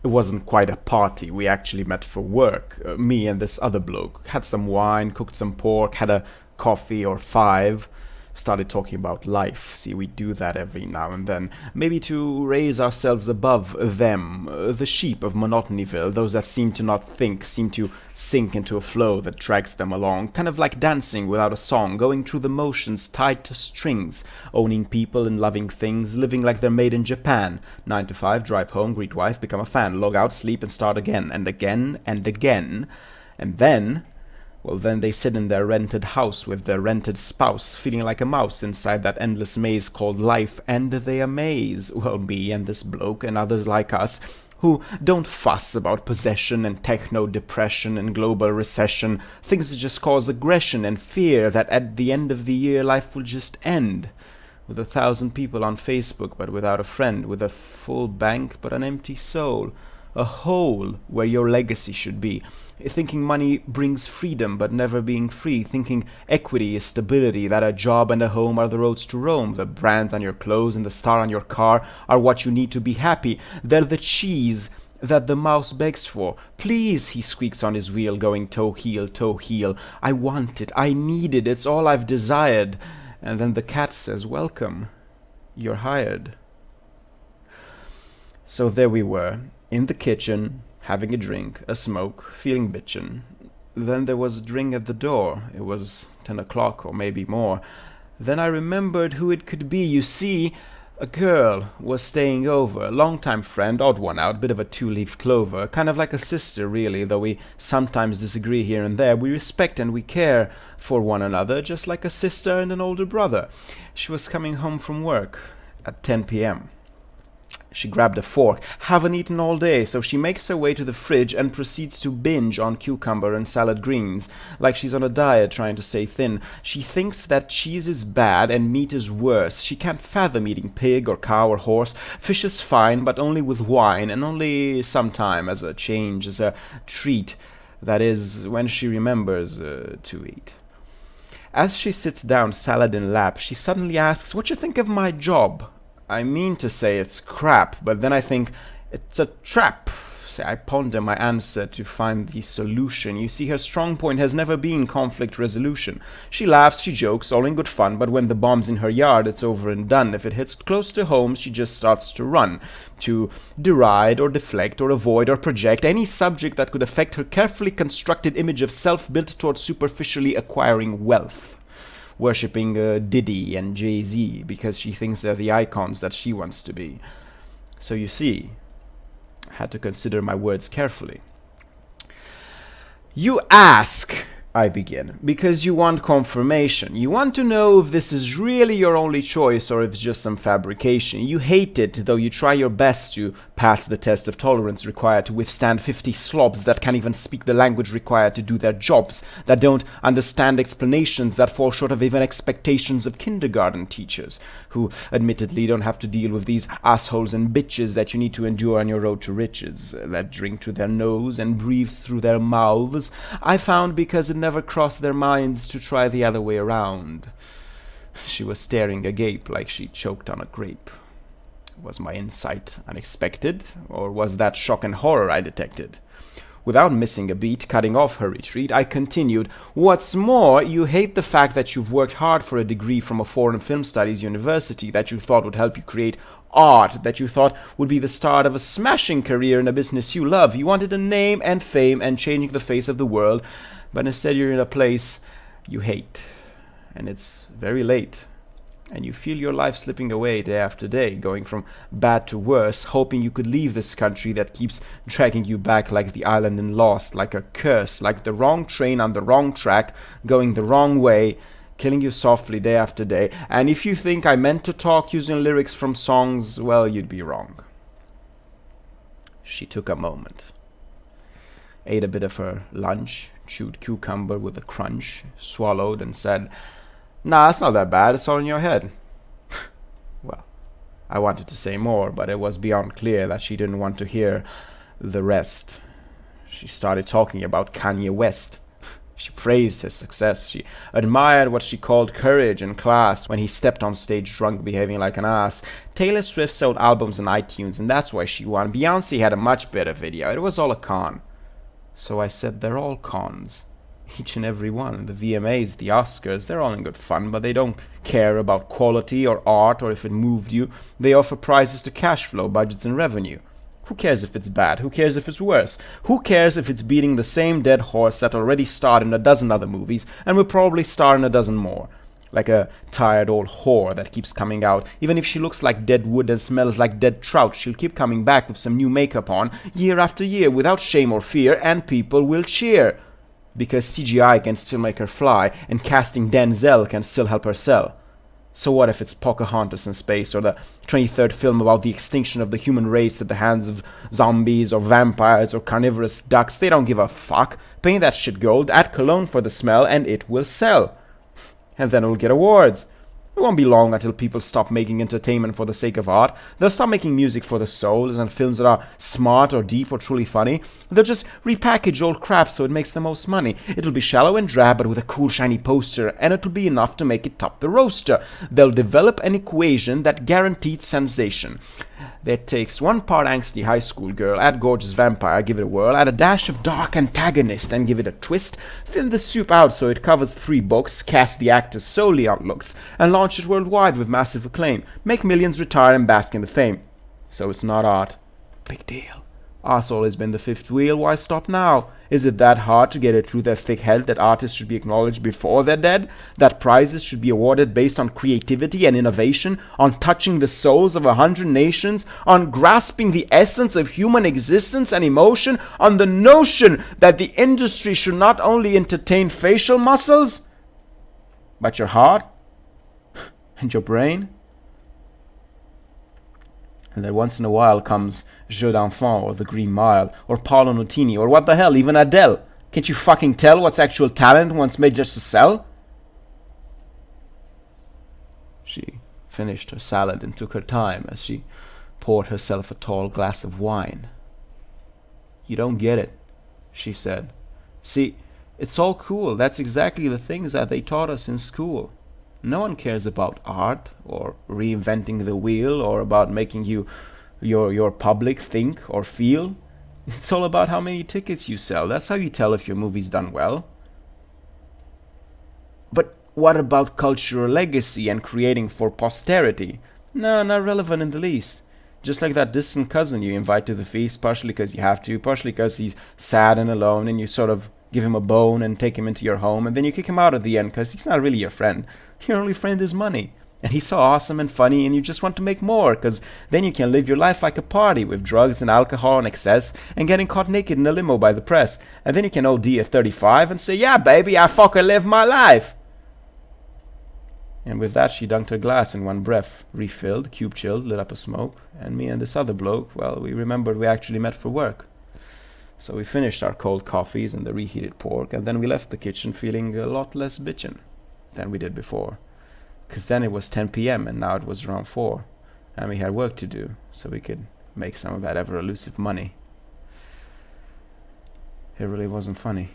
It wasn't quite a party. We actually met for work. Me and this other bloke had some wine, cooked some pork, had a coffee or five, started talking about life. See, we do that every now and then. Maybe to raise ourselves above them, the sheep of Monotonyville, those that seem to not think, seem to sink into a flow that drags them along, kind of like dancing without a song, going through the motions tied to strings, owning people and loving things, living like they're made in Japan. 9 to 5, drive home, greet wife, become a fan, log out, sleep, and start again, and again, and again. And then, well, then they sit in their rented house with their rented spouse, feeling like a mouse inside that endless maze called life, and they amaze, well, me and this bloke and others like us, who don't fuss about possession and techno-depression and global recession, things that just cause aggression and fear that at the end of the year life will just end. With 1,000 people on Facebook but without a friend, with a full bank but an empty soul. A hole where your legacy should be. Thinking money brings freedom but never being free. Thinking equity is stability, that a job and a home are the roads to Rome. The brands on your clothes and the star on your car are what you need to be happy. They're the cheese that the mouse begs for. Please, he squeaks on his wheel, going toe heel, toe heel. I want it, I need it, it's all I've desired. And then the cat says, welcome, you're hired. So there we were, in the kitchen, having a drink, a smoke, feeling bitchin'. Then there was a ring at the door. It was 10 o'clock or maybe more. Then I remembered who it could be. You see, a girl was staying over, a long-time friend, odd one out, bit of a two-leaf clover, kind of like a sister really, though we sometimes disagree here and there. We respect and we care for one another, just like a sister and an older brother. She was coming home from work at 10 p.m. She grabbed a fork, haven't eaten all day, so she makes her way to the fridge and proceeds to binge on cucumber and salad greens, like she's on a diet trying to stay thin. She thinks that cheese is bad and meat is worse. She can't fathom eating pig or cow or horse. Fish is fine, but only with wine, and only sometime as a change, as a treat. That is, when she remembers to eat. As she sits down, salad in lap, she suddenly asks, "What you think of my job?" I mean to say it's crap, but then I think it's a trap. So I ponder my answer to find the solution. You see, her strong point has never been conflict resolution. She laughs, she jokes, all in good fun, but when the bomb's in her yard, it's over and done. If it hits close to home, she just starts to run, to deride or deflect or avoid or project any subject that could affect her carefully constructed image of self built towards superficially acquiring wealth. Worshipping Diddy and Jay-Z because she thinks they're the icons that she wants to be. So you see, I had to consider my words carefully. You ask, I begin, because you want confirmation. You want to know if this is really your only choice or if it's just some fabrication. You hate it, though you try your best to pass the test of tolerance required to withstand 50 slobs that can't even speak the language required to do their jobs, that don't understand explanations that fall short of even expectations of kindergarten teachers, who admittedly don't have to deal with these assholes and bitches that you need to endure on your road to riches, that drink to their nose and breathe through their mouths. I found because it never crossed their minds to try the other way around. She was staring agape like she choked on a grape. Was my insight unexpected, or was that shock and horror I detected? Without missing a beat, cutting off her retreat, I continued, "What's more, you hate the fact that you've worked hard for a degree from a foreign film studies university that you thought would help you create art, that you thought would be the start of a smashing career in a business you love. You wanted a name and fame and changing the face of the world, but instead you're in a place you hate, and it's very late. And you feel your life slipping away day after day, going from bad to worse, hoping you could leave this country that keeps dragging you back like the island in Lost, like a curse, like the wrong train on the wrong track, going the wrong way, killing you softly day after day. And if you think I meant to talk using lyrics from songs, well, you'd be wrong." She took a moment, ate a bit of her lunch, chewed cucumber with a crunch, swallowed, and said, "Nah, it's not that bad, it's all in your head." Well, I wanted to say more, but it was beyond clear that she didn't want to hear the rest. She started talking about Kanye West. She praised his success. She admired what she called courage and class when he stepped on stage drunk, behaving like an ass. Taylor Swift sold albums on iTunes, and that's why she won. Beyoncé had a much better video. It was all a con. So I said they're all cons. Each and every one. The VMAs, the Oscars, they're all in good fun, but they don't care about quality or art or if it moved you. They offer prizes to cash flow, budgets, and revenue. Who cares if it's bad? Who cares if it's worse? Who cares if it's beating the same dead horse that already starred in a dozen other movies and will probably star in a dozen more? Like a tired old whore that keeps coming out. Even if she looks like dead wood and smells like dead trout, she'll keep coming back with some new makeup on, year after year, without shame or fear, and people will cheer. Because CGI can still make her fly, and casting Denzel can still help her sell. So what if it's Pocahontas in space, or the 23rd film about the extinction of the human race at the hands of zombies, or vampires, or carnivorous ducks? They don't give a fuck. Paint that shit gold, add cologne for the smell, and it will sell. And then it'll get awards. It won't be long until people stop making entertainment for the sake of art. They'll stop making music for the souls and films that are smart or deep or truly funny. They'll just repackage old crap so it makes the most money. It'll be shallow and drab but with a cool shiny poster, and it'll be enough to make it top the roaster. They'll develop an equation that guaranteed sensation. That takes 1 part angsty high school girl, add gorgeous vampire, give it a whirl, add a dash of dark antagonist and give it a twist, thin the soup out so it covers 3 books, cast the actors solely on looks, and launch it worldwide with massive acclaim, make millions retire and bask in the fame. So it's not art. Big deal. Art's always been the 5th wheel, why stop now? Is it that hard to get it through their thick head that artists should be acknowledged before they're dead? That prizes should be awarded based on creativity and innovation, on touching the souls of 100 nations, on grasping the essence of human existence and emotion, on the notion that the industry should not only entertain facial muscles, but your heart and your brain? And then once in a while comes Jeux d'Enfant or The Green Mile or Paolo Nutini or what the hell, even Adele. Can't you fucking tell what's actual talent once made just to sell? She finished her salad and took her time as she poured herself a tall glass of wine. You don't get it, she said. See, it's all cool. That's exactly the things that they taught us in school. No one cares about art or reinventing the wheel or about making your public think or feel. It's all about how many tickets you sell. That's how you tell if your movie's done well. But what about cultural legacy and creating for posterity? No, not relevant in the least. Just like that distant cousin you invite to the feast, partially because you have to, partially because he's sad and alone, and you sort of give him a bone and take him into your home, and then you kick him out at the end because he's not really your friend. Your only friend is money. And he's so awesome and funny, and you just want to make more, because then you can live your life like a party with drugs and alcohol and excess, and getting caught naked in a limo by the press. And then you can OD at 35 and say, yeah, baby, I fucking live my life. And with that, she dunked her glass in one breath, refilled, cube-chilled, lit up a smoke, and me and this other bloke, well, we remembered we actually met for work. So we finished our cold coffees and the reheated pork, and then we left the kitchen feeling a lot less bitchin' than we did before. Because then it was 10 p.m. and now it was around 4. And we had work to do, so we could make some of that ever-elusive money. It really wasn't funny.